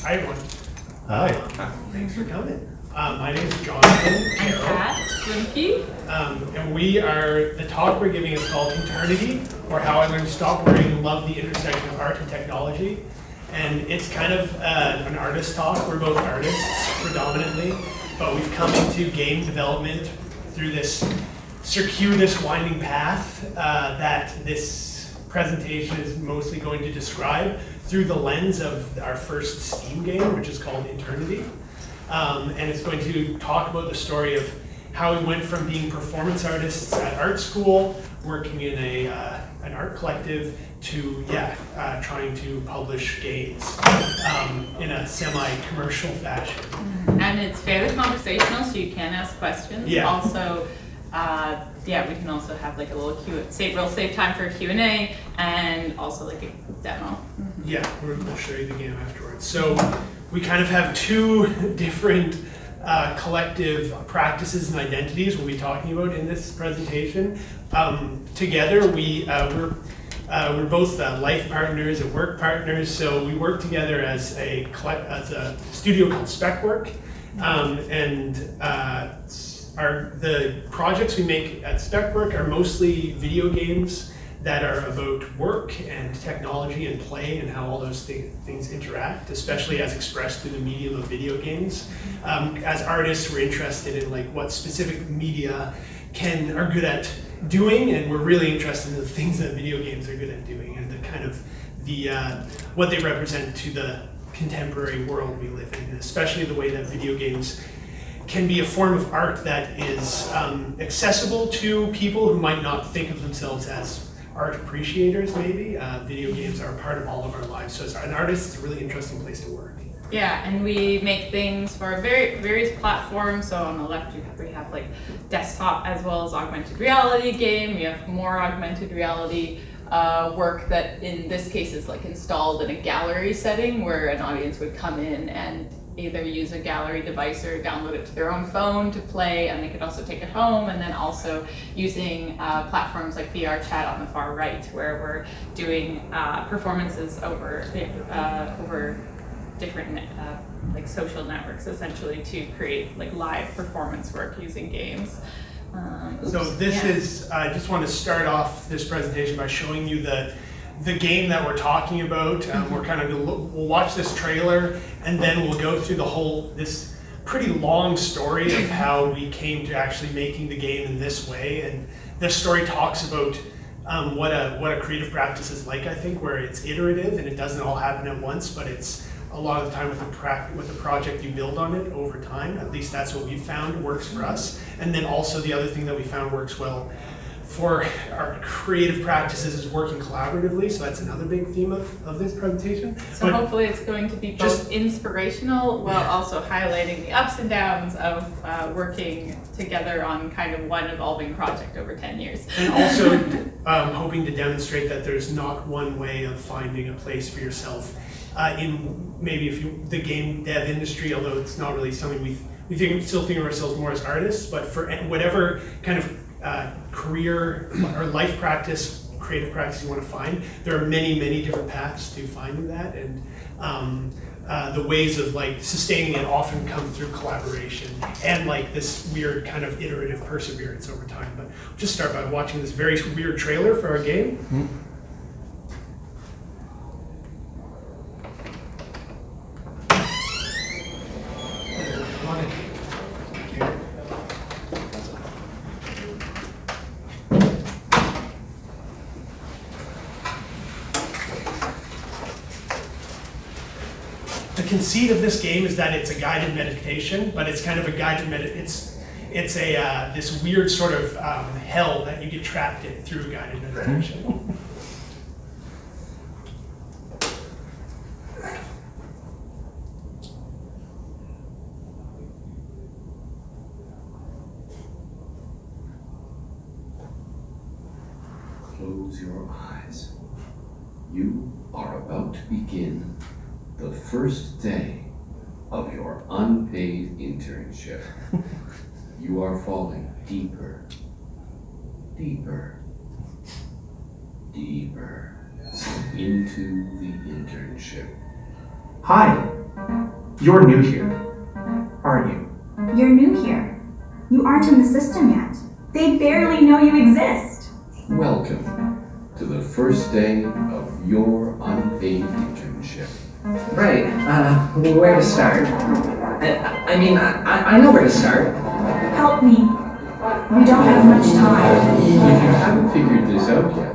Hi, everyone. Hi. Thanks for coming. My name is Jonathan Carroll. I'm Pat Bluemke. And we are, the talk we're giving is called Internity, or How I Learned to Stop Worrying and Love the Intersection of Art and Technology. And it's kind of an artist talk. We're both artists, predominantly, but we've come into game development through this circuitous winding path that this presentation is mostly going to describe through the lens of our first Steam game, which is called Internity. And it's going to talk about the story of how we went from being performance artists at art school, working in an art collective, to trying to publish games in a semi-commercial fashion. And it's fairly conversational, so you can ask questions. Yeah. Also, we can also have like a little we'll save time for a Q&A and also like a demo. Yeah, we'll show you the game afterwards. So we kind of have two different collective practices and identities we'll be talking about in this presentation. Together, we're both life partners and work partners, so we work together as a studio called SpekWork, the projects we make at SpekWork are mostly video games that are about work and technology and play and how all those things interact, especially as expressed through the medium of video games. As artists, we're interested in like what specific media are good at doing, and we're really interested in the things that video games are good at doing and the kind of what they represent to the contemporary world we live in, and especially the way that video games can be a form of art that is accessible to people who might not think of themselves as art appreciators, maybe. Video games are a part of all of our lives, so as an artist, it's a really interesting place to work. Yeah, and we make things for various platforms. So on the left, we have like desktop as well as augmented reality game. We have more augmented reality work that in this case is like installed in a gallery setting where an audience would come in and either use a gallery device or download it to their own phone to play, and they could also take it home, and then also using platforms like VR Chat on the far right, where we're doing performances over different like social networks, essentially, to create like live performance work using games. I just want to start off this presentation by showing you the game that we're talking about. We'll watch this trailer, and then we'll go through this pretty long story of how we came to actually making the game in this way. And this story talks about what a creative practice is like, I think, where it's iterative and it doesn't all happen at once, but it's a lot of the time with a project you build on it over time. At least that's what we found works for us. And then also the other thing that we found works well for our creative practices is working collaboratively, so that's another big theme of this presentation. So hopefully it's going to be both inspirational while also highlighting the ups and downs of working together on kind of one evolving project over 10 years. And also hoping to demonstrate that there's not one way of finding a place for yourself in maybe the game dev industry, although it's not really something we still think of ourselves more as artists, but for whatever kind of career or life practice, creative practice you want to find, there are many different paths to finding that, and the ways of like sustaining it often come through collaboration and like this weird kind of iterative perseverance over time. But we'll just start by watching this very weird trailer for our game. Mm-hmm. The conceit of this game is that it's a guided meditation, but it's kind of a guided it's this weird sort of hell that you get trapped in through a guided meditation. Close your eyes. You are about to begin the first day of your unpaid internship. You are falling deeper, deeper, deeper into the internship. Hi, You're new here, aren't you? You're new here. You aren't in the system yet. They barely know you exist. Welcome to the first day of your unpaid internship. Right, where to start? I know where to start. Help me. We don't have much time. If you haven't figured this out yet,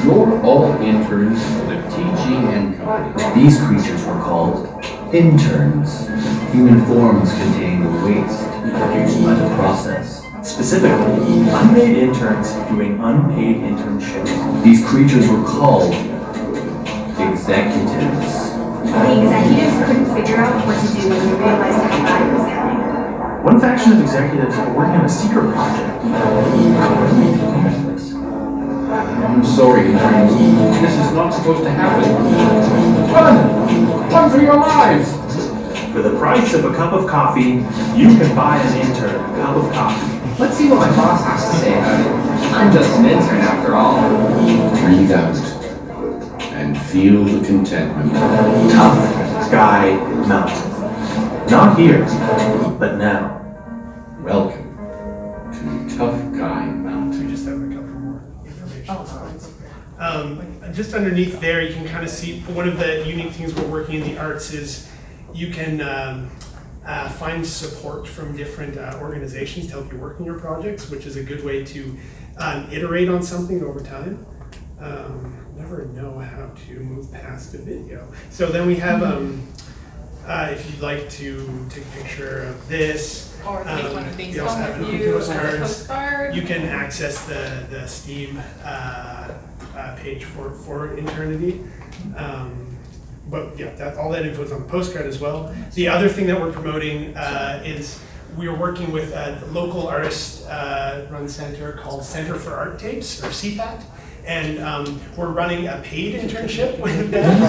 you're all interns for the TGN company. These creatures were called interns. Human forms containing the waste produced by the process. Specifically, unpaid interns doing unpaid internships. These creatures were called executives. The executives couldn't figure out what to do when they realized how bad it was getting. One faction of executives are working on a secret project. I'm sorry, interns. This is not supposed to happen. Run! Run for your lives! For the price of a cup of coffee, you can buy an intern a cup of coffee. Let's see what my boss has to say about it. I'm just an intern after all. Breathe out and feel the contentment. Tough Guy Mountain. Not here, but now. Welcome to Tough Guy Mountain. We just have a couple more information slides. Just underneath there, you can kind of see one of the unique things we're working in the arts is you can find support from different organizations to help you work in your projects, which is a good way to iterate on something over time. Never know how to move past a video. So then we have, if you'd like to take a picture of this, Or take one of these we also home have with a you as a postcards. postcard. You can access the Steam page for Internity. But yeah, all that info is on the postcard as well. The other thing that we're promoting is we are working with a local artist-run center called Center for Art Tapes, or CFAT. And we're running a paid internship with them.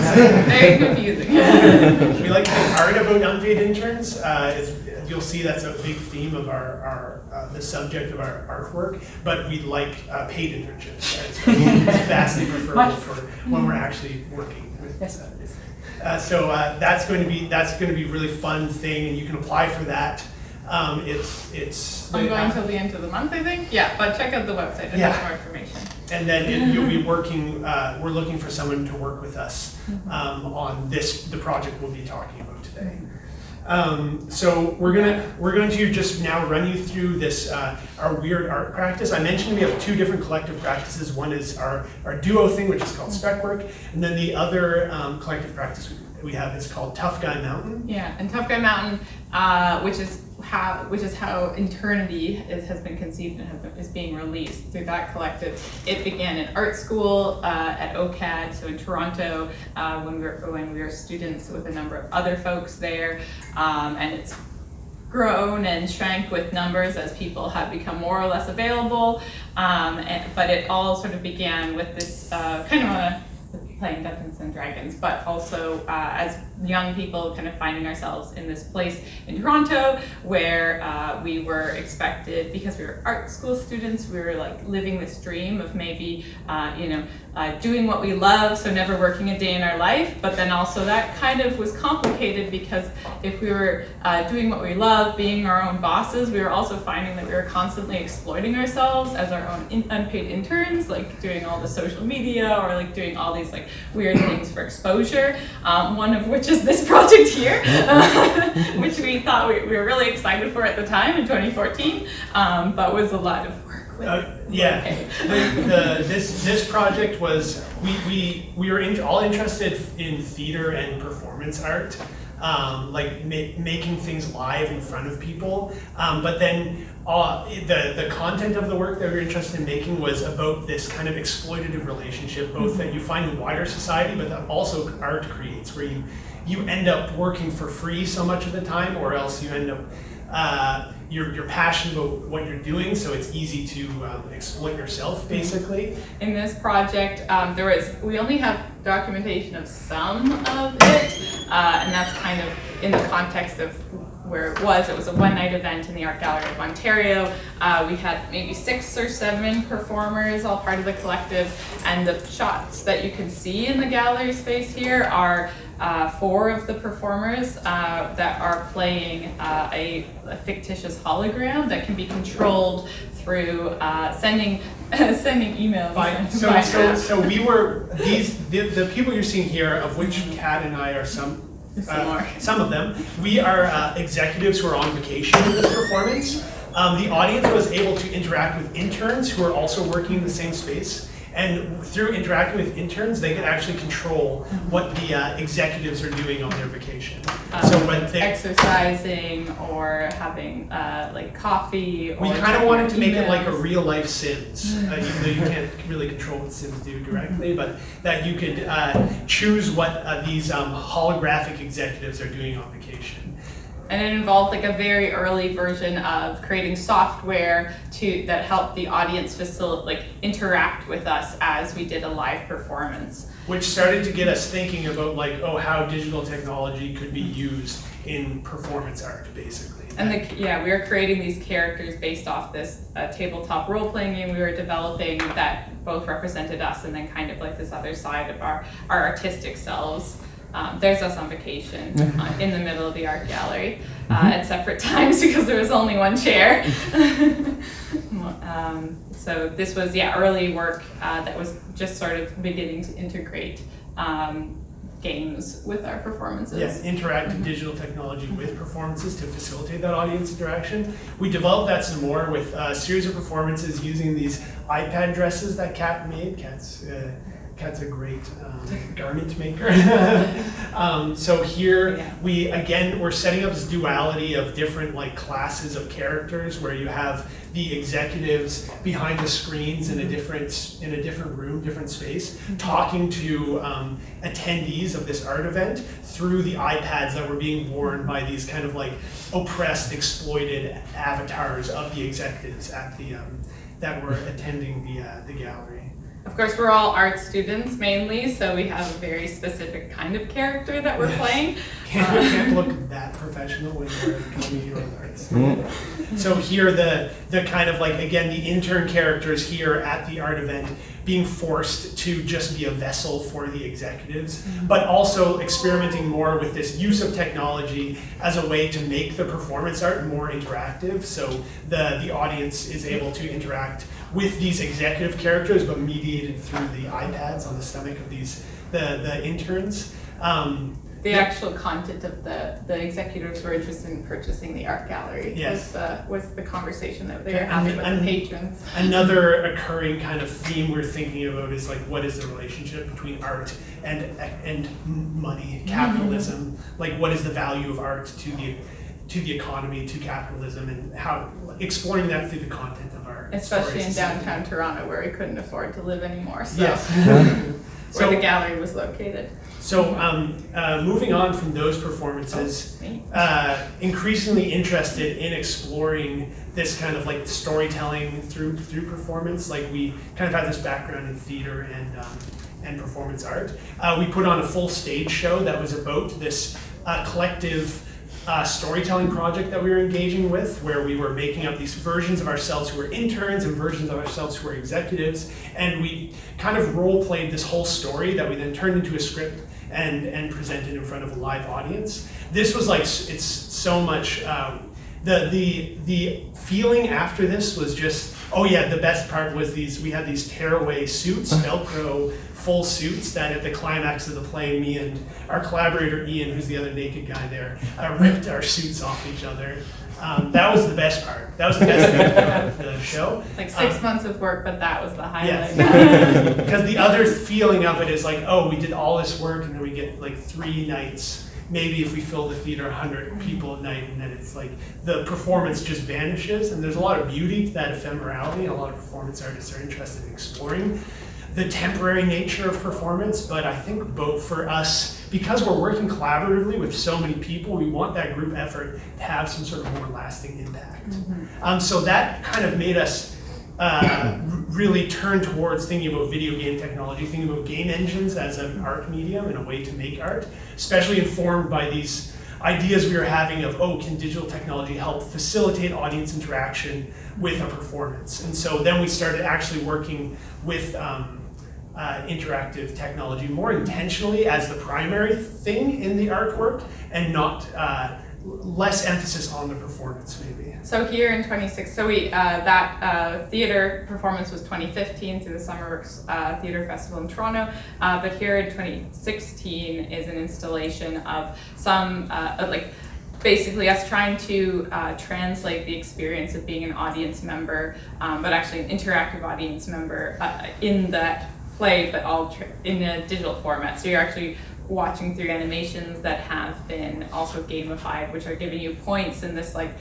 Very confusing. We like to make art about unpaid interns. You'll see that's a big theme of the subject of our artwork, but we like paid internships. Right? So it's vastly preferable for when we're actually working with so that's going to be a really fun thing, and you can apply for that. It's Ongoing until the end of the month, I think. Yeah, but check out the website and have more information. And then you'll be working. We're looking for someone to work with us on the project we'll be talking about today. So we're going to just now run you through this our weird art practice. I mentioned we have two different collective practices. One is our duo thing, which is called SpekWork, and then the other collective practice we have is called Tough Guy Mountain. Yeah, and Tough Guy Mountain, which is how Internity has been conceived and is being released through that collective. It began in art school at OCAD, so in Toronto, when we were students with a number of other folks there, and it's grown and shrank with numbers as people have become more or less available. But it all sort of began with this kind of playing Dungeons and Dragons, but also as young people kind of finding ourselves in this place in Toronto where we were expected, because we were art school students, we were like living this dream of maybe doing what we love, so never working a day in our life, but then also that kind of was complicated because if we were doing what we love, being our own bosses, we were also finding that we were constantly exploiting ourselves as our own unpaid interns, like doing all the social media or like doing all these like weird things for exposure, one of which is this project here, which we thought we were really excited for at the time in 2014, but was a lot of work. This project was, we were all interested in theater and performance art, like making things live in front of people, but then the content of the work that we were interested in making was about this kind of exploitative relationship, both that you find in wider society, but that also art creates, where you end up working for free so much of the time, or else you end up you're passionate about what you're doing, so it's easy to exploit yourself, basically. In this project, we only have documentation of some of it, and that's kind of in the context of where it was. It was a one-night event in the Art Gallery of Ontario. We had maybe 6 or 7 performers, all part of the collective, and the shots that you can see in the gallery space here are 4 of the performers that are playing a fictitious hologram that can be controlled through sending emails. So we were the people you're seeing here, of which Kat and I are some of them. We are executives who are on vacation in this performance. The audience was able to interact with interns who are also working in the same space. And through interacting with interns, they could actually control what the executives are doing on their vacation. So when they exercising or having like coffee. We kind of wanted to make it like a real life Sims, even though you can't really control what Sims do directly, but that you could choose what these holographic executives are doing on vacation. And it involved like a very early version of creating software that helped the audience interact with us as we did a live performance. Which started to get us thinking about like, how digital technology could be used in performance art, basically. And we were creating these characters based off this tabletop role-playing game we were developing that both represented us, and then kind of like this other side of our artistic selves. There's us on vacation in the middle of the art gallery at separate times because there was only one chair. So this was early work that was just sort of beginning to integrate games with our performances. Yes, interactive digital technology with performances to facilitate that audience interaction. We developed that some more with a series of performances using these iPad dresses that Kat made. Kat's a great garment maker. So here we're setting up this duality of different like classes of characters where you have the executives behind the screens in a different room, different space, talking to attendees of this art event through the iPads that were being worn by these kind of like oppressed, exploited avatars of the executives at the that were attending the gallery. Of course, we're all art students mainly, so we have a very specific kind of character that we're playing. Can't look that professional when you're coming here with arts. So here the kind of like, again, the intern characters here at the art event being forced to just be a vessel for the executives, but also experimenting more with this use of technology as a way to make the performance art more interactive. So the audience is able to interact with these executive characters, but mediated through the iPads on the stomach of the interns. The actual content of the executives were interested in purchasing the art gallery. Yes. was the converson that they were having with the patrons. Another occurring kind of theme we're thinking about is like, what is the relationship between art and money, capitalism? Like, what is the value of art to the economy, to capitalism, and how exploring that through the content of art. Especially in downtown Toronto, where we couldn't afford to live anymore. So Yes. where the gallery was located. So moving on from those performances, increasingly interested in exploring this kind of like storytelling through performance. Like we kind of have this background in theater and performance art. We put on a full stage show that was about this collective storytelling project that we were engaging with, where we were making up these versions of ourselves who were interns and versions of ourselves who were executives, and we kind of role played this whole story that we then turned into a script and presented in front of a live audience. This was like, it's so much, the feeling after this was just, the best part was we had these tearaway suits, Velcro full suits, that at the climax of the play, me and our collaborator Ian, who's the other naked guy there, ripped our suits off each other. That was the best part. That was the best thing about the show. Like 6 months of work, but that was the highlight. Yes. Because the other feeling of it is like, we did all this work and then we get like 3 nights. Maybe if we fill the theater 100 people at night, and then it's like the performance just vanishes. And there's a lot of beauty to that ephemerality, and a lot of performance artists are interested in exploring the temporary nature of performance. But I think both for us, because we're working collaboratively with so many people, we want that group effort to have some sort of more lasting impact. So that kind of made us really turn towards thinking about video game technology, thinking about game engines as an art medium and a way to make art, especially informed by these ideas we were having of, can digital technology help facilitate audience interaction with a performance? And so then we started actually working with interactive technology more intentionally as the primary thing in the artwork, and not less emphasis on the performance, maybe. So here in 26, so we that theater performance was 2015 through the SummerWorks Theater Festival in Toronto, but here in 2016 is an installation of some like basically us trying to translate the experience of being an audience member, but actually an interactive audience member in that play, but all in a digital format. So you're actually watching through animations that have been also gamified, which are giving you points in this like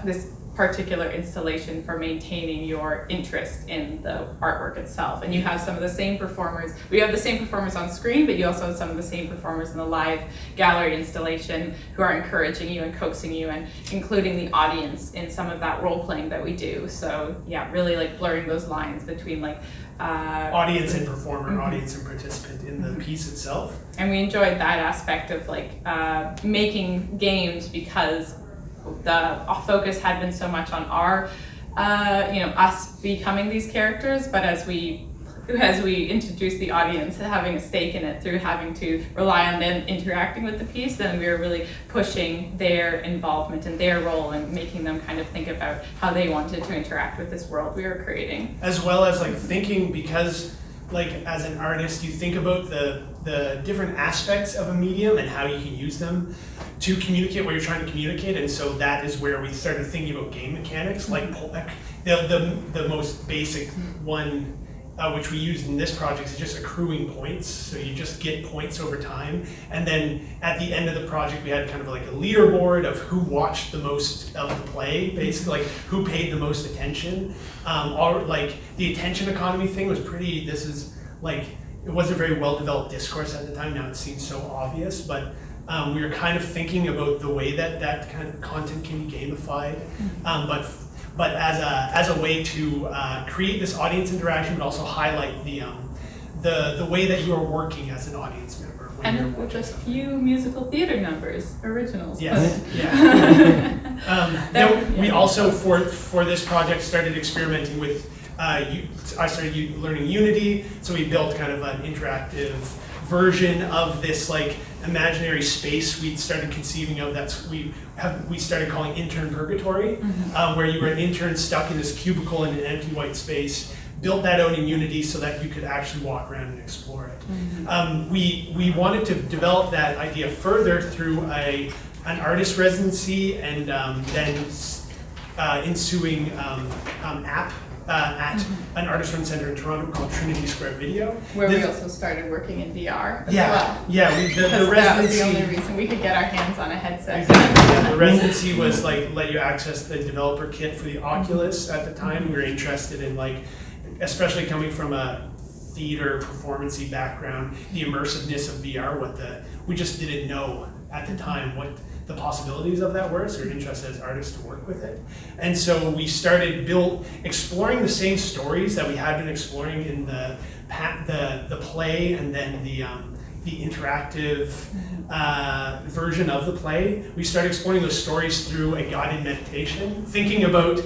this particular installation for maintaining your interest in the artwork itself. And you have some of the same performers. We have the same performers on screen, but you also have some of the same performers in the live gallery installation who are encouraging you and coaxing you and including the audience in some of that role playing that we do. So yeah, really like blurring those lines between like audience and performer, audience and participant in the piece itself. And we enjoyed that aspect of like making games because the focus had been so much on our, us becoming these characters, but as we introduced the audience having a stake in it through having to rely on them interacting with the piece, then we were really pushing their involvement and their role and making them kind of think about how they wanted to interact with this world we were creating. As well as like thinking, because like as an artist, you think about the different aspects of a medium and how you can use them to communicate what you're trying to communicate, and so that is where we started thinking about game mechanics, like the most basic one, which we used in this project, is just accruing points. So you just get points over time, and then at the end of the project, we had kind of like a leaderboard of who watched the most of the play, basically like who paid the most attention. Or like the attention economy thing was pretty. This is like it wasn't a very well developed discourse at the time. Now it seems so obvious, but we were kind of thinking about the way that kind of content can be gamified, but as a way to create this audience interaction, but also highlight the way that you are working as an audience member. And with a few musical theater numbers, originals. Yes, we also for this project started experimenting with. I started learning Unity, so we built kind of an interactive version of this like imaginary space we started conceiving of we started calling intern purgatory, where you were an intern stuck in this cubicle in an empty white space. Built that out in Unity so that you could actually walk around and explore it. We wanted to develop that idea further through an artist residency and then ensuing app at an artist-run center in Toronto called Trinity Square Video. Where we also started working in VR as well. Yeah, the residency. That was the only reason we could get our hands on a headset. Exactly, yeah. The residency was like let you access the developer kit for the Oculus at the time. We were interested in like, especially coming from a theater performance-y background, the immersiveness of VR, we just didn't know at the time what the possibilities of that were, so we're interested as artists to work with it. And so we started exploring the same stories that we had been exploring in the play and then the interactive version of the play. We started exploring those stories through a guided meditation, thinking about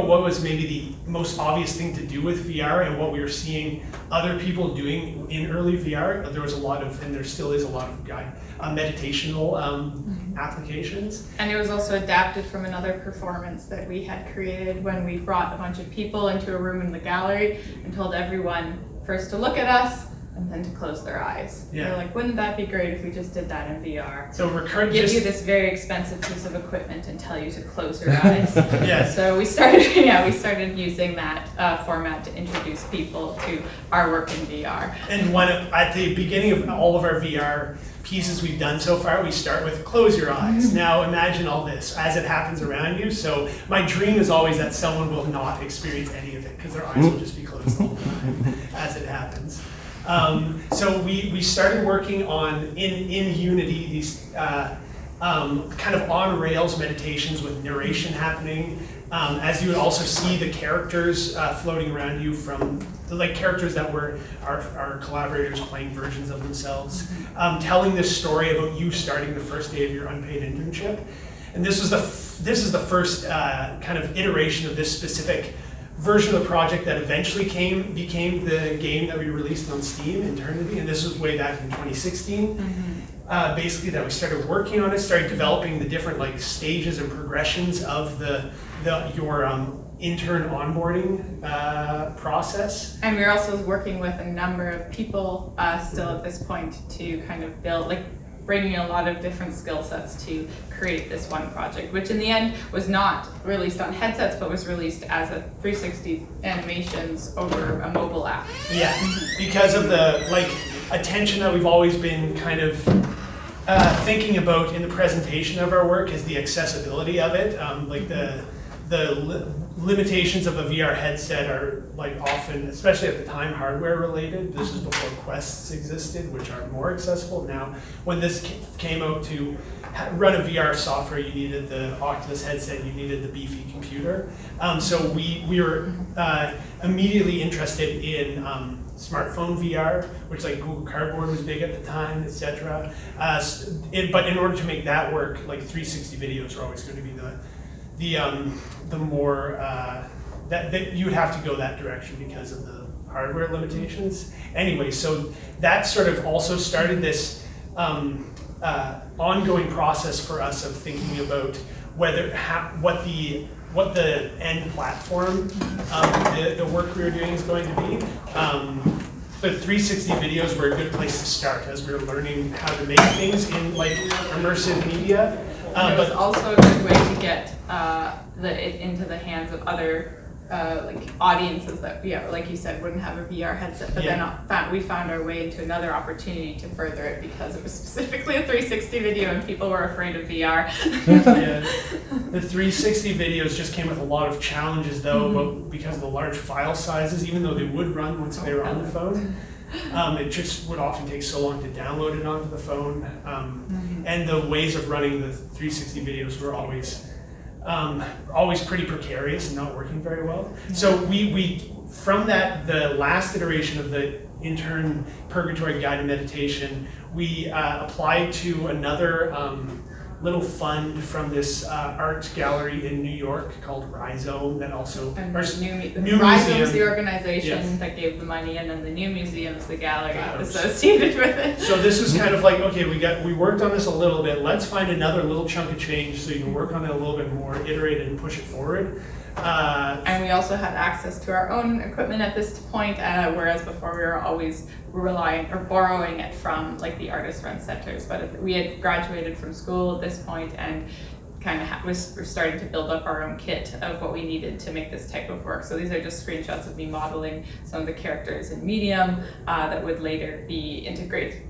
what was maybe the most obvious thing to do with VR and what we were seeing other people doing in early VR. There was a lot of, and there still is a lot of meditational applications. And it was also adapted from another performance that we had created when we brought a bunch of people into a room in the gallery and told everyone first to look at us and then to close their eyes. Yeah. They're like, wouldn't that be great if we just did that in VR? So we're give you this very expensive piece of equipment and tell you to close your eyes. Yes. So we started using that format to introduce people to our work in VR. And at the beginning of all of our VR pieces we've done so far, we start with close your eyes. Now imagine all this as it happens around you. So my dream is always that someone will not experience any of it because their eyes will just be closed all the time as it happens. So we started working on in Unity these kind of on rails meditations with narration happening. As you would also see the characters floating around you from the characters that were our collaborators playing versions of themselves, telling this story about you starting the first day of your unpaid internship. And this is the first kind of iteration of this specific version of the project that eventually became the game that we released on Steam, Internity, and this was way back in 2016. Basically, that we started working on it, started developing the different like stages and progressions of your intern onboarding process. And we're also working with a number of people still at this point to kind of build, like bringing a lot of different skill sets to create this one project, which in the end was not released on headsets, but was released as a 360 animations over a mobile app. Yeah, because of the like attention that we've always been kind of thinking about in the presentation of our work is the accessibility of it. Like the limitations of a VR headset are like often, especially at the time, hardware related. This is before Quests existed, which are more accessible. Now, when this came out to run a VR software, you needed the Oculus headset, you needed the beefy computer. So we were immediately interested in smartphone VR, which like Google Cardboard was big at the time, etc. But in order to make that work, like 360 videos are always going to be the more that you would have to go that direction because of the hardware limitations. Anyway, so that sort of also started this ongoing process for us of thinking about what the end platform of the work we were doing is going to be. The 360 videos were a good place to start as we were learning how to make things in like immersive media. It was also a good way to get it into the hands of other like audiences that, yeah, like you said, wouldn't have a VR headset, but then we found our way into another opportunity to further it because it was specifically a 360 video and people were afraid of VR. Yeah. The 360 videos just came with a lot of challenges though, but because of the large file sizes, even though they would run once they were on the phone, it just would often take so long to download it onto the phone. And the ways of running the 360 videos were always pretty precarious and not working very well. So we from that, the last iteration of the intern purgatory guided meditation, we applied to another little fund from this art gallery in New York called Rhizome that also... And New Rhizome's Museum. the organization that gave the money, and then the New Museum's the gallery associated with it. So this was kind of like, okay, we worked on this a little bit, let's find another little chunk of change so you can work on it a little bit more, iterate it and push it forward. And we also had access to our own equipment at this point, whereas before we were always relying or borrowing it from like the artist run centers. But we had graduated from school at this point and kind of we're starting to build up our own kit of what we needed to make this type of work. So these are just screenshots of me modeling some of the characters in Medium that would later be integrated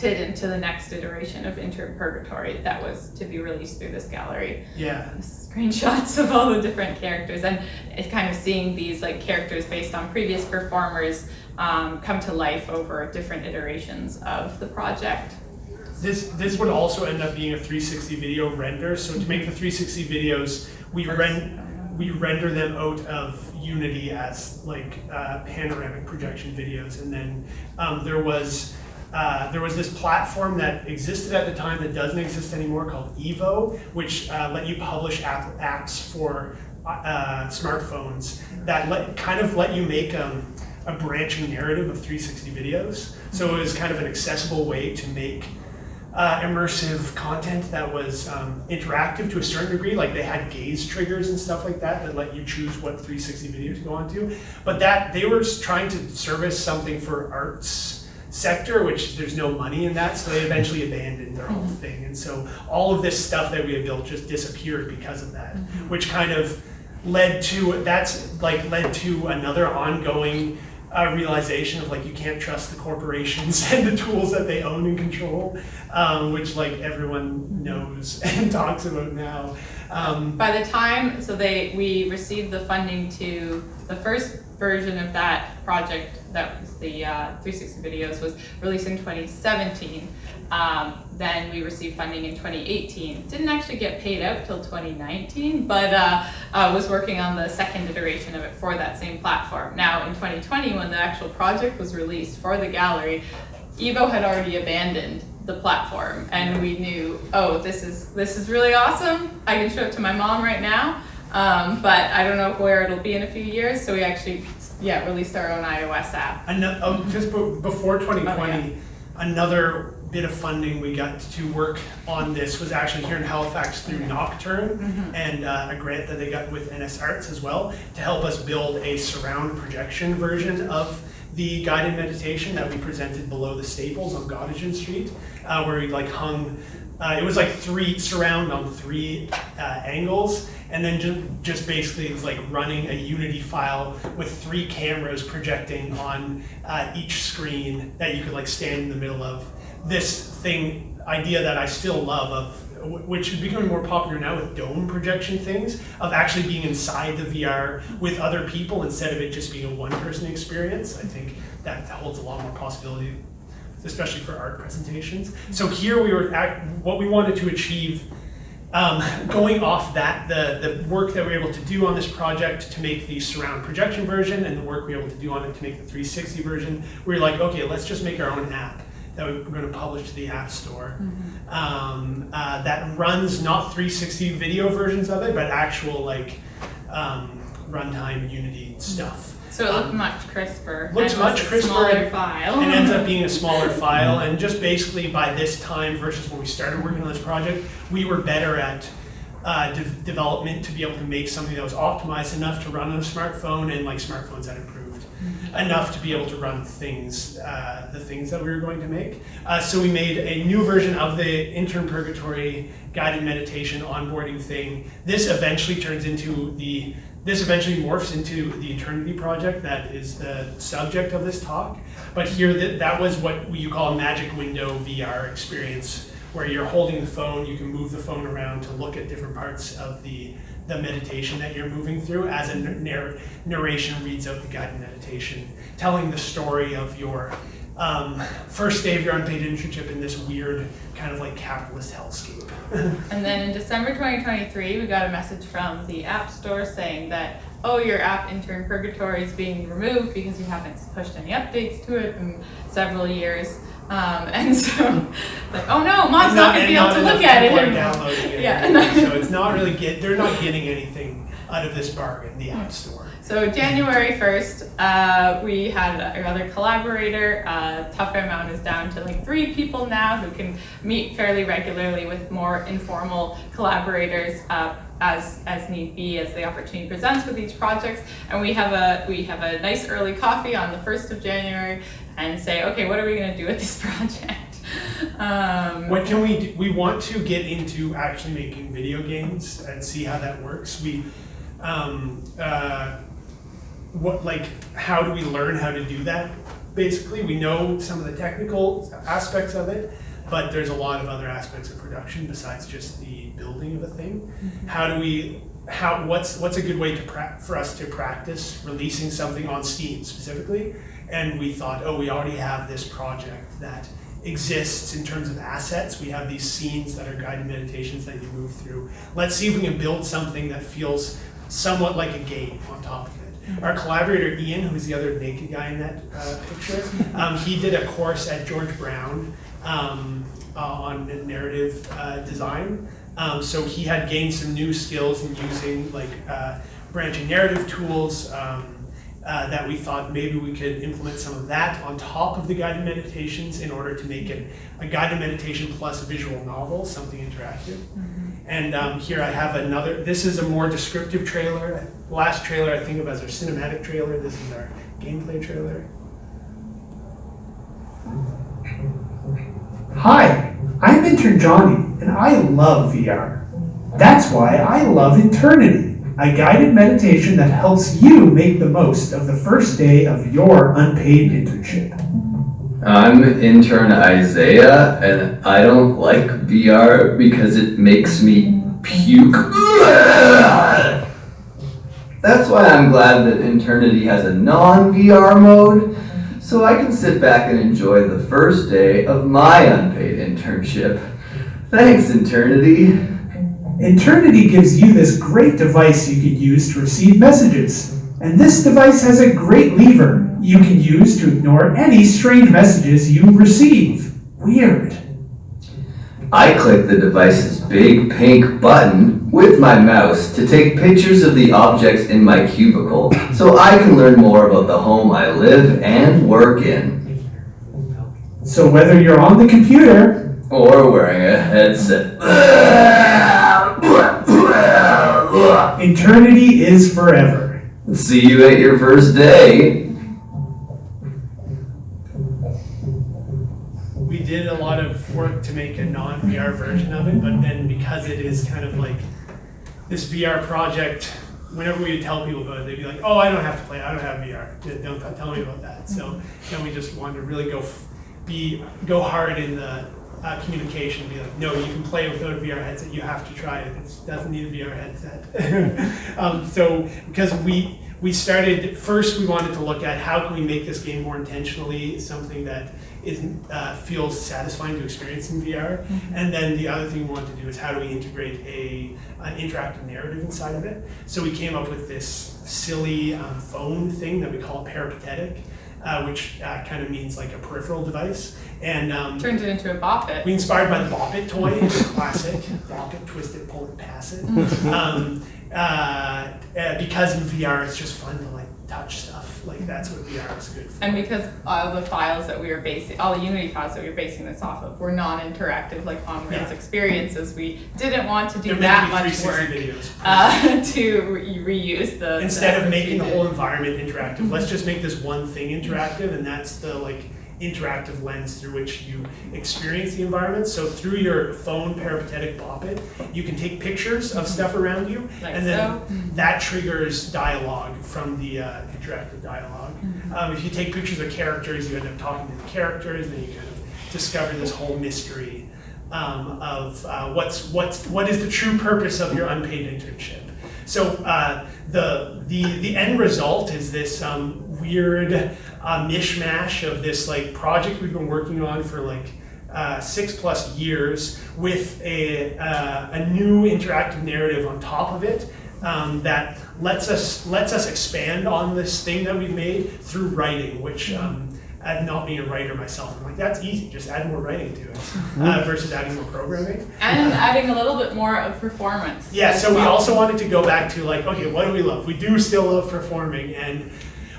into the next iteration of Intern Purgatory that was to be released through this gallery. Yeah. Screenshots of all the different characters, and it's kind of seeing these like characters based on previous performers come to life over different iterations of the project. This would also end up being a 360 video render. So to make the 360 videos, we render them out of Unity as like panoramic projection videos, and then there was this platform that existed at the time that doesn't exist anymore called Evo, which let you publish apps for smartphones that let you make a branching narrative of 360 videos. So it was kind of an accessible way to make immersive content that was interactive to a certain degree. Like they had gaze triggers and stuff like that let you choose what 360 video to go onto. But that they were trying to service something for arts sector, which there's no money in that, so they eventually abandoned their whole thing. And so all of this stuff that we had built just disappeared because of that, which kind of led to another ongoing realization of like you can't trust the corporations and the tools that they own and control, which like everyone knows and talks about now. By the time, we received the funding to the first version of that project, that was the 360 videos, was released in 2017. Then we received funding in 2018. Didn't actually get paid out till 2019, but was working on the second iteration of it for that same platform. Now in 2020, when the actual project was released for the gallery, Evo had already abandoned the platform, and we knew, oh, this is really awesome. I can show it to my mom right now. but I don't know where it'll be in a few years. So we actually, released our own iOS app. Just before 2020, Oh, yeah. another bit of funding we got to work on this was actually here in Halifax through Nocturne and a grant that they got with NS Arts as well to help us build a surround projection version of the guided meditation that we presented below the Staples on Gottingen Street, where we like hung, it was like surround on 3 angles, and then just basically it was like running a Unity file with 3 cameras projecting on each screen that you could like stand in the middle of. This idea that I still love of, which is becoming more popular now with dome projection things, of actually being inside the VR with other people instead of it just being a one-person experience. I think that holds a lot more possibility, especially for art presentations. So here we were what we wanted to achieve, going off that, the work that we were able to do on this project to make the surround projection version and the work we were able to do on it to make the 360 version, we were like, okay, let's just make our own app that we're going to publish to the App Store that runs not 360 video versions of it, but actual like runtime Unity stuff. So it looked much crisper. Looks and much was a crisper smaller file. and ends up being a smaller file. And just basically by this time versus when we started working on this project, we were better at development to be able to make something that was optimized enough to run on a smartphone, and like smartphones that improved enough to be able to run things, the things that we were going to make. So we made a new version of the Intern Purgatory guided meditation onboarding thing. This eventually morphs into the Internity project that is the subject of this talk. But here, that was what you call a magic window VR experience, where you're holding the phone, you can move the phone around to look at different parts of the meditation that you're moving through as a narration reads out the guided meditation, telling the story of your first day of your unpaid internship in this weird kind of like capitalist hellscape. And then in December 2023, we got a message from the App Store saying that, oh, your app Intern Purgatory is being removed because you haven't pushed any updates to it in several years. And so, like, oh no, Mom's not going to be able to look at it anymore. Downloading it. Yeah. So it's not really they're not getting anything out of this bargain, the App Store. So January 1st, we had our other collaborator. Tough Amount is down to like 3 people now who can meet fairly regularly with more informal collaborators as need be, as the opportunity presents with each project. And we have a nice early coffee on the 1st of January and say, okay, what are we going to do with this project? What can we do? We want to get into actually making video games and see how that works. How do we learn how to do that? Basically, we know some of the technical aspects of it, but there's a lot of other aspects of production besides just the building of a thing. What's a good way for us to practice releasing something on Steam specifically? And we thought, we already have this project that exists in terms of assets. We have these scenes that are guided meditations that you move through. Let's see if we can build something that feels somewhat like a game on top of it. Our collaborator Ian, who's the other naked guy in that picture, he did a course at George Brown on narrative design. So he had gained some new skills in using like branching narrative tools that we thought maybe we could implement some of that on top of the guided meditations in order to make it a guided meditation plus a visual novel, something interactive. And here I have this is a more descriptive trailer. The last trailer I think of as our cinematic trailer. This is our gameplay trailer. Hi, I'm Intern Johnny, and I love VR. That's why I love Internity, a guided meditation that helps you make the most of the first day of your unpaid internship. I'm intern Isaiah, and I don't like VR because it makes me puke. That's why I'm glad that Internity has a non-VR mode, so I can sit back and enjoy the first day of my unpaid internship. Thanks, Internity. Internity gives you this great device you can use to receive messages. And this device has a great lever you can use to ignore any strange messages you receive. Weird. I click the device's big pink button with my mouse to take pictures of the objects in my cubicle so I can learn more about the home I live and work in. So whether you're on the computer Or wearing a headset. Internity is forever. See you at your first day. We did a lot of work to make a non-VR version of it, but then because it is kind of like this VR project, whenever we would tell people about it, they'd be like, oh, I don't have to play, I don't have VR. Don't tell me about that. So then we just wanted to really go hard in the communication, be like, no, you can play without a VR headset, you have to try it. It doesn't need a VR headset. So because we started, first we wanted to look at how can we make this game more intentionally something that feels satisfying to experience in VR. And then the other thing we wanted to do is how do we integrate an interactive narrative inside of it. So we came up with this silly phone thing that we call peripatetic, which kind of means like a peripheral device. And Turned it into a Bop It. we inspired by the Bop It toy, it's a classic. Bop it, twist it, pull it, pass it. Because in VR it's just fun to like touch stuff. Like that's what VR is good for. And because all the files that we were basing, all the Unity files that we were basing this off of were non-interactive, like on-rails experiences, we didn't want to do They're that meant much to be 360 work videos. to reuse the. Instead of making the whole environment interactive, let's just make this one thing interactive, and that's the like interactive lens through which you experience the environment. So through your phone peripatetic Bop It, you can take pictures of stuff around you, Like and then so. that triggers dialogue from the interactive dialogue. If you take pictures of characters, you end up talking to the characters, and then you kind of discover this whole mystery of what is the true purpose of your unpaid internship. So the end result is this weird mishmash of this like project we've been working on for like 6+ years with a new interactive narrative on top of it that lets us expand on this thing that we've made through writing, which not being a writer myself, I'm like, that's easy, just add more writing to it versus adding more programming. And adding a little bit more of performance. Yeah, so we also wanted to go back to like, okay, what do we love? We do still love performing, and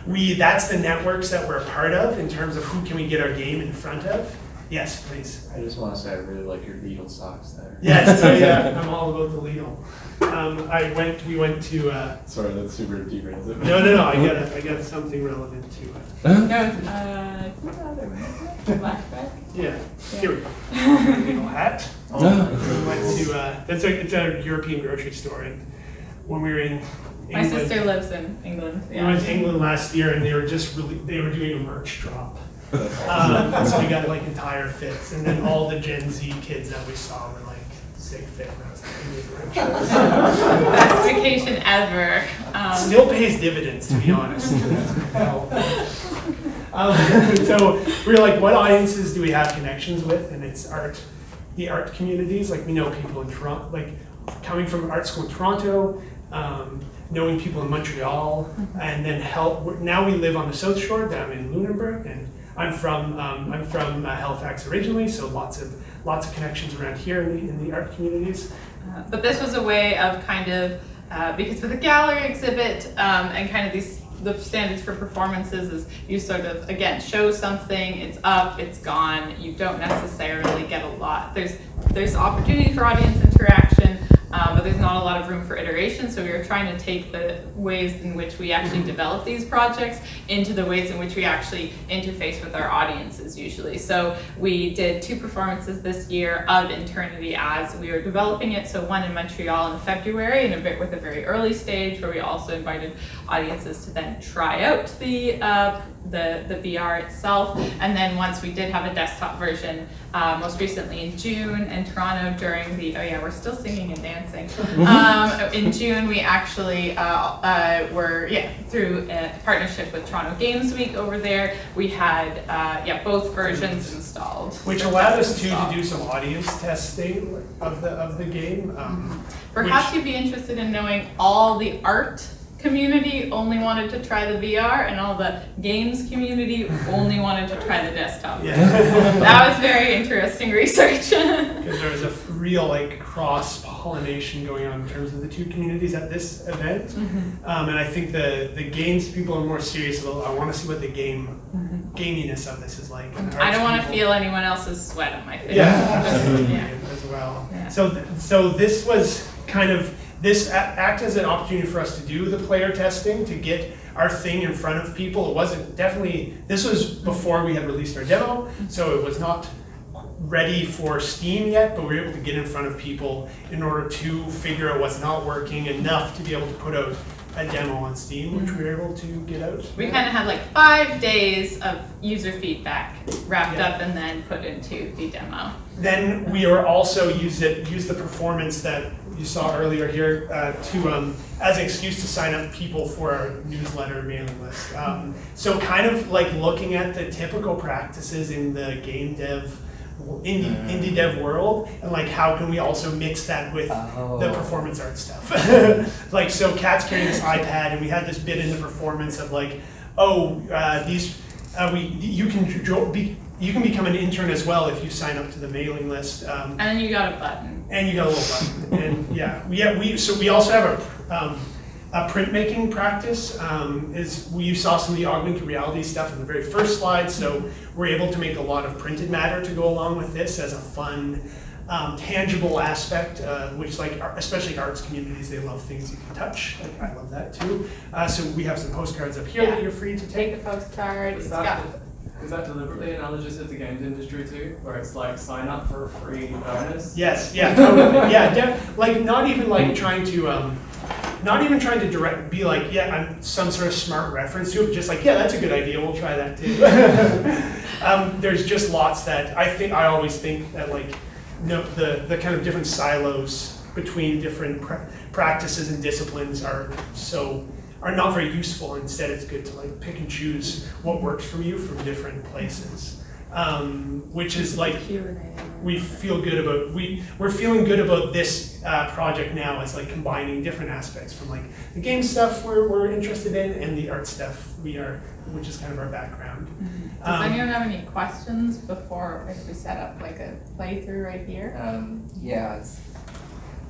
that's the networks that we're a part of in terms of who can we get our game in front of. Yes, please. I just want to say I really like your Lidl socks there. Yes, so yeah, I'm all about the Lidl. We went to. Sorry, that's super deep, is it? No, I got something relevant to it. No, it's I think the other one, isn't it? Blackback. Yeah, here we go. Lidl hat. We went to. It's a European grocery store, and when we were in England, My sister lives in England. we went to England last year, and they were doing a merch drop. So we got like entire fits, and then all the Gen Z kids that we saw were like sick fit. And I was like, Best vacation ever. still pays dividends, to be honest. So we were like, what audiences do we have connections with? And it's the art communities. Like we know people in Toronto, like coming from art school in Toronto, knowing people in Montreal, and then now we live on the South Shore down in Lunenburg, and I'm from Halifax originally, so lots of connections around here in the art communities. But this was a way of kind of, because with a gallery exhibit and kind of the standards for performances is you sort of, again, show something, it's up, it's gone, you don't necessarily get a lot. There's opportunity for audience interaction, but there's not a lot of room for iteration, so we were trying to take the ways in which we actually develop these projects into the ways in which we actually interface with our audiences usually. So we did 2 performances this year of Internity as we were developing it, so one in Montreal in February and with a very early stage where we also invited audiences to then try out the VR itself, and then once we did have a desktop version, most recently in June in Toronto during we're still singing and dancing. In June we actually were through a partnership with Toronto Games Week over there. We had both versions installed, Which allowed us to do some audience testing of the game. Perhaps you'd be interested in knowing all the art community only wanted to try the VR, and all the games community only wanted to try the desktop. Yeah. That was very interesting research. Because there was a real like cross-pollination going on in terms of the two communities at this event. And I think the games people are more serious about, I want to see what the gaminess of this is like. And I don't want to people- feel anyone else's sweat on my face. Yeah, as well. Yeah. So this was kind of, this act as an opportunity for us to do the player testing, to get our thing in front of people. It wasn't definitely, this was before we had released our demo, so it was not ready for Steam yet, but we were able to get in front of people in order to figure out what's not working enough to be able to put out a demo on Steam, which we were able to get out. We kind of had like 5 days of user feedback wrapped up and then put into the demo. Then we are also use the performance that you saw earlier here to as an excuse to sign up people for our newsletter mailing list. So kind of like looking at the typical practices in the game dev, indie dev world, and like how can we also mix that with the performance art stuff. Like, so Kat's carrying this iPad, and we had this bit in the performance of like, you can become an intern as well if you sign up to the mailing list. And then you got a button. And you got a little button. And we also have a printmaking practice. You saw some of the augmented reality stuff in the very first slide, so we're able to make a lot of printed matter to go along with this as a fun, tangible aspect, which like, especially arts communities, they love things you can touch. Like, I love that too. So we have some postcards up here that you're free to take. Take the postcard. Is that deliberately analogous of the games industry too, where it's like sign up for free bonus? Yes, yeah, totally. Yeah, like not even like trying to be like, yeah, I'm some sort of smart reference to it, just like, yeah, that's a good idea, we'll try that too. There's just lots that I always think that like, the kind of different silos between different practices and disciplines are not very useful. Instead, it's good to like pick and choose what works for you from different places, which is like we're feeling good about this project now as like combining different aspects from like the game stuff we're interested in and the art stuff which is kind of our background. Does anyone have any questions before if we set up like a playthrough right here?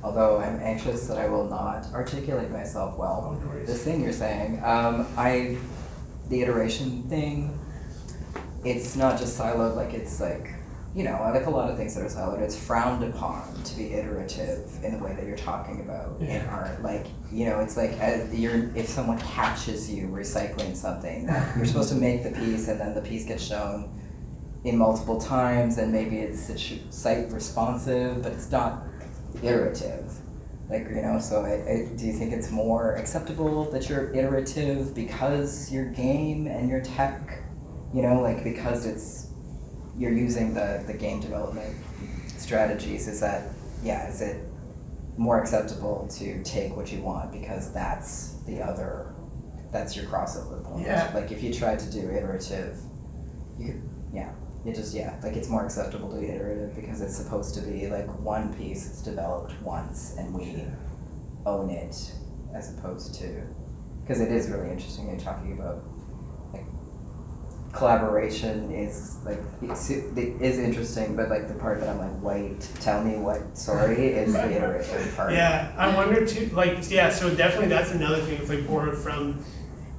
Although I'm anxious that I will not articulate myself well. This thing you're saying, the iteration thing, it's not just siloed, like it's like, like a lot of things that are siloed, it's frowned upon to be iterative in the way that you're talking about in art. Like, it's like if someone catches you recycling something, that you're supposed to make the piece and then the piece gets shown in multiple times and maybe it's site responsive, but it's not iterative, like, so do you think it's more acceptable that you're iterative because your game and your tech, like because you're using the game development strategies, is it more acceptable to take what you want because that's your crossover point? Like if you try to do iterative, it's more acceptable to be iterative because it's supposed to be like one piece that's developed once and we own it, as opposed to, because it is really interesting you're talking about like collaboration is like, it is interesting, but like the part that I'm like, wait, tell me what story is the iteration part. Yeah, I wonder too, so definitely that's another thing. It's like borrowed from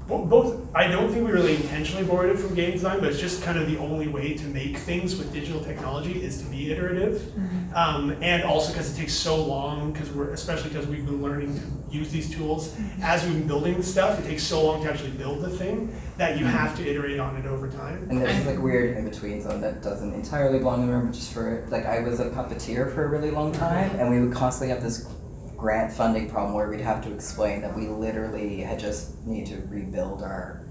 both. I don't think we really intentionally borrowed it from game design, but it's just kind of the only way to make things with digital technology is to be iterative. And also because it takes so long, especially because we've been learning to use these tools as we've been building the stuff, it takes so long to actually build the thing that you have to iterate on it over time. And there's like weird in-between zone that doesn't entirely belong in the room, but just for, like, I was a puppeteer for a really long time, and we would constantly have this grant funding problem where we'd have to explain that we literally had just need to rebuild our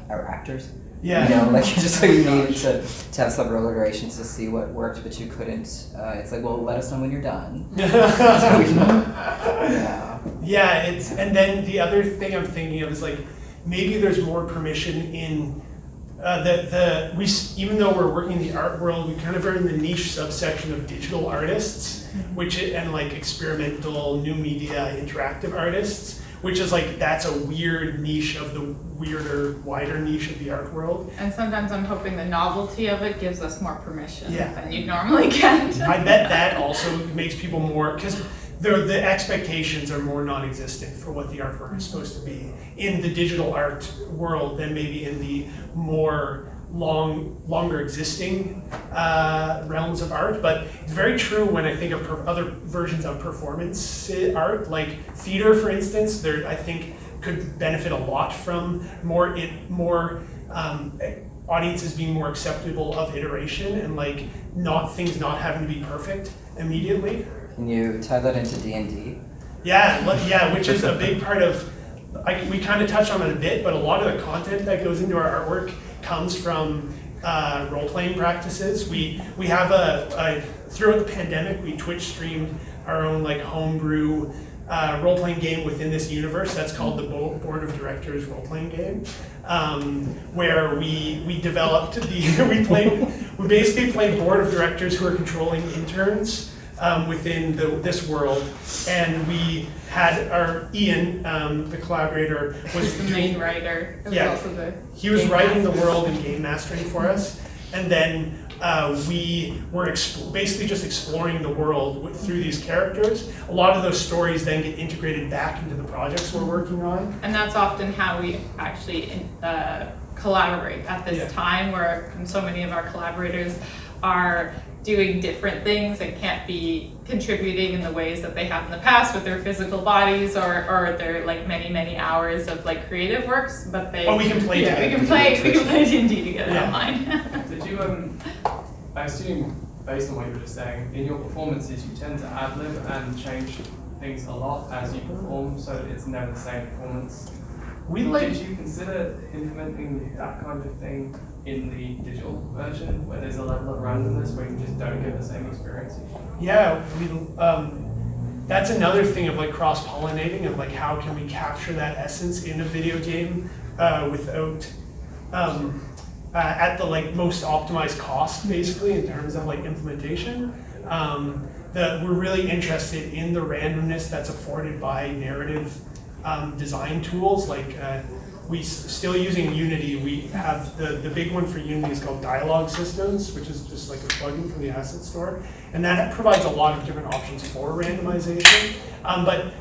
actors. Yeah. Like just so you needed to have several iterations to see what worked, but you couldn't. It's like, well, let us know when you're done. So we can, and then the other thing I'm thinking of is like maybe there's more permission in even though we're working in the art world, we kind of are in the niche subsection of digital artists, and like experimental, new media, interactive artists, which is like, that's a weird niche of the weirder, wider niche of the art world. And sometimes I'm hoping the novelty of it gives us more permission Yeah. than you normally get. I bet that also makes people more, because the expectations are more non-existent for what the artwork is supposed to be in the digital art world than maybe in the more longer existing realms of art. But it's very true when I think of other versions of performance art, like theater, for instance. There, I think, could benefit a lot from more audiences being more acceptable of iteration and like things not having to be perfect immediately. Can you tie that into D&D? Yeah, which is a big part of. We kind of touched on it a bit, but a lot of the content that goes into our artwork comes from role-playing practices. We have throughout the pandemic, we Twitch streamed our own like homebrew role-playing game within this universe that's called the Board of Directors role-playing game, where we developed we basically played board of directors who are controlling interns within this world, and we had our Ian, the collaborator, was the main writer. He was writing the world and game mastering for us, and then we were basically just exploring the world through these characters. A lot of those stories then get integrated back into the projects we're working on. And that's often how we actually collaborate at this time, where so many of our collaborators are doing different things and can't be contributing in the ways that they have in the past with their physical bodies or their like many hours of like creative works, but we can play together. We can play D&D together online. Did you I assume, based on what you were just saying, in your performances you tend to ad-lib and change things a lot as you perform, so it's never the same performance. Did you consider implementing that kind of thing in the digital version, where there's a level of randomness where you just don't get the same experience? Yeah, that's another thing of like cross-pollinating, of like how can we capture that essence in a video game without at the like most optimized cost, basically, in terms of like implementation. We're really interested in the randomness that's afforded by narrative design tools. Like we still using Unity. We have the big one for Unity is called Dialogue Systems, which is just like a plugin from the asset store, and that provides a lot of different options for randomization. But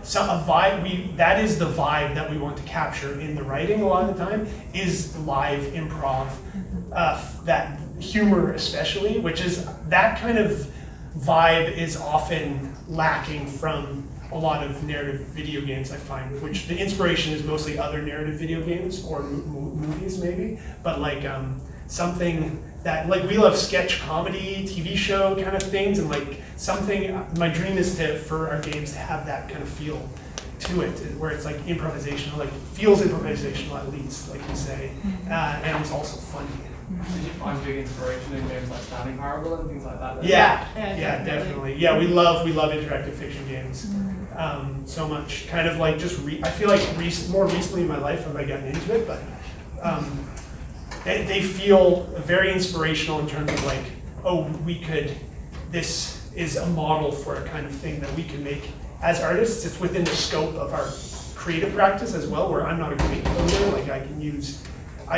that is the vibe that we want to capture in the writing a lot of the time, is live improv, that humor especially, which is that kind of vibe is often lacking from a lot of narrative video games, I find, which the inspiration is mostly other narrative video games or movies maybe, but like something that, like, we love sketch comedy, TV show kind of things, and like something, my dream is for our games to have that kind of feel to it, where it's like improvisational, like feels improvisational at least, like you say, and it's also funny. Did you find big inspiration in games like Standing Parable and things like that? Yeah, definitely. Yeah, we love interactive fiction games so much. Kind of like I feel like more recently in my life have I gotten into it, but they feel very inspirational in terms of like, this is a model for a kind of thing that we can make as artists. It's within the scope of our creative practice as well, where I'm not a great coder, like I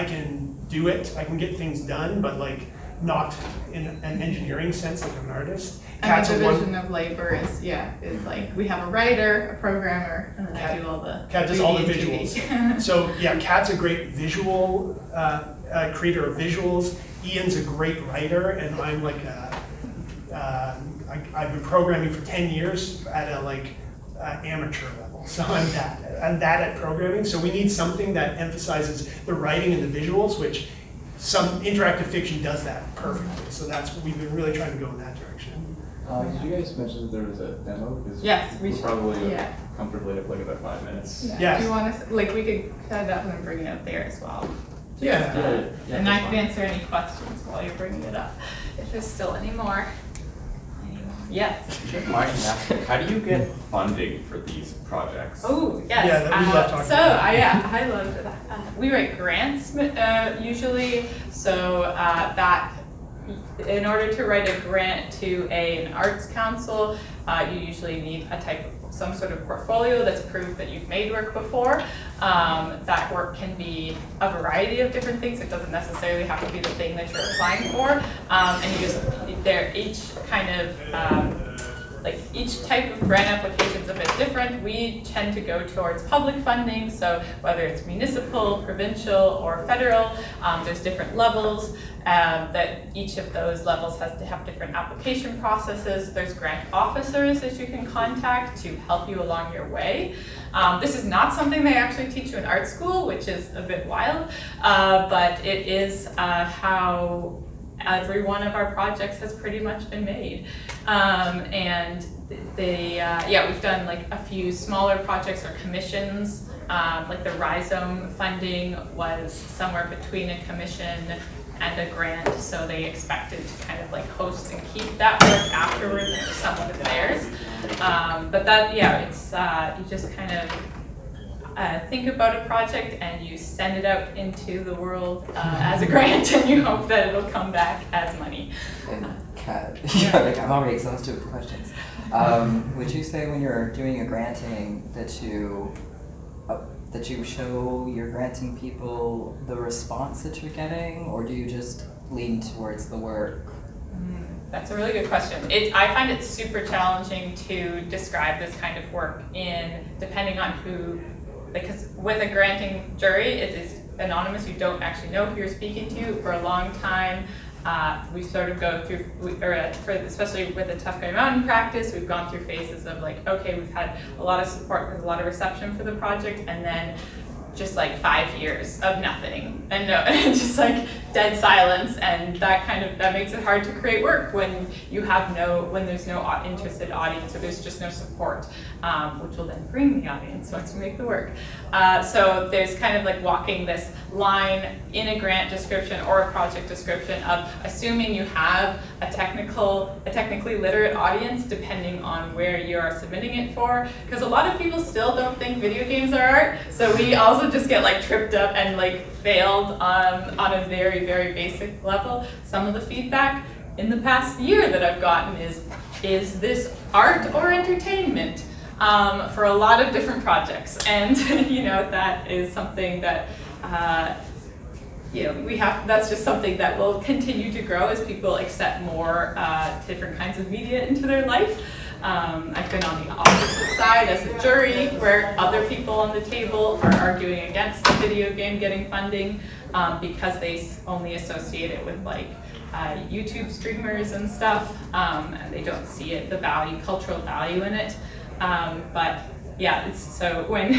can do it, I can get things done, but like not in an engineering sense like I'm an artist. And the division of labor is like we have a writer, a programmer, and then I do all the Kat does all the visuals. So yeah, Kat's a great visual creator of visuals. Ian's a great writer, and I'm like I've been programming for 10 years at a amateur level. So I'm that at programming. So we need something that emphasizes the writing and the visuals, which some interactive fiction does that perfectly. So that's what we've been really trying to go in that direction. Did you guys mention that there was a demo? Yes, we probably comfortably have like about 5 minutes. Yeah. Do you want to, we could cut it up and bring it up there as well. Yeah. And I can answer any questions while you're bringing it up, if there's still any more. Yes. Do you mind asking, how do you get funding for these projects? Oh, yes. Yeah, we love talking I love that. We write grants usually, so that in order to write a grant to an arts council, you usually need some sort of portfolio that's proof that you've made work before. That work can be a variety of different things. It doesn't necessarily have to be the thing that you're applying for. And you just, each kind of, each type of grant application is a bit different. We tend to go towards public funding, so whether it's municipal, provincial, or federal, there's different levels. That each of those levels has to have different application processes. There's grant officers that you can contact to help you along your way. This is not something they actually teach you in art school, which is a bit wild, but it is how every one of our projects has pretty much been made. And we've done like a few smaller projects or commissions. Like the Rhizome funding was somewhere between a commission and a grant, so they expected to kind of like host and keep that work afterwards, and it was somewhat of theirs. But that, it's you just kind of think about a project and you send it out into the world as a grant, and you hope that it'll come back as money. And Kat, I'm already exhausted with questions. Would you say when you're doing your granting that you show your granting people the response that you're getting, or do you just lean towards the work? That's a really good question. I find it super challenging to describe this kind of work depending on who, because with a granting jury, it is anonymous. You don't actually know who you're speaking to. For a long time, we sort of go through, especially with the Tough Guy Mountain practice, we've gone through phases of like, okay, we've had a lot of support, there's a lot of reception for the project, and then just like 5 years of nothing, and just like dead silence, and that makes it hard to create work when there's no interested audience, or there's just no support, which will then bring the audience once you make the work. So there's kind of like walking this line in a grant description or a project description of assuming you have a technically literate audience, depending on where you are submitting it for, because a lot of people still don't think video games are art, so we also just get like tripped up and like failed on a very, very basic level. Some of the feedback in the past year that I've gotten is this art or entertainment for a lot of different projects, and that is something that that's just something that will continue to grow as people accept more different kinds of media into their life. I've been on the opposite side as a jury, where other people on the table are arguing against the video game getting funding because they only associate it with like YouTube streamers and stuff, and they don't see the cultural value in it. So when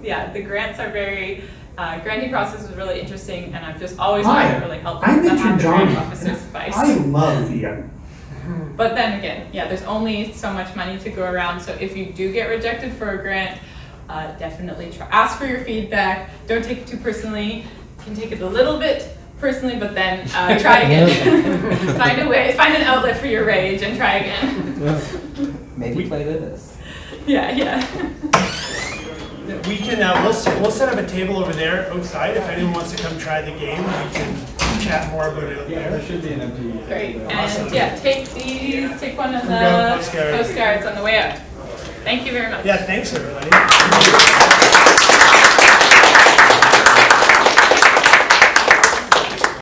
the grants are very. Granting process is really interesting, and I've just always found it really helpful to have grant officer's advice. I love VR. But then again, there's only so much money to go around, so if you do get rejected for a grant, definitely ask for your feedback. Don't take it too personally. You can take it a little bit personally, but then try again. Find an outlet for your rage and try again. Maybe play this. Yeah. We can, we'll set up a table over there outside. If anyone wants to come try the game, we can chat more about it out there. There should be an empty. Great. Awesome. And take one of the postcards on the way out. Thank you very much. Yeah, thanks everybody.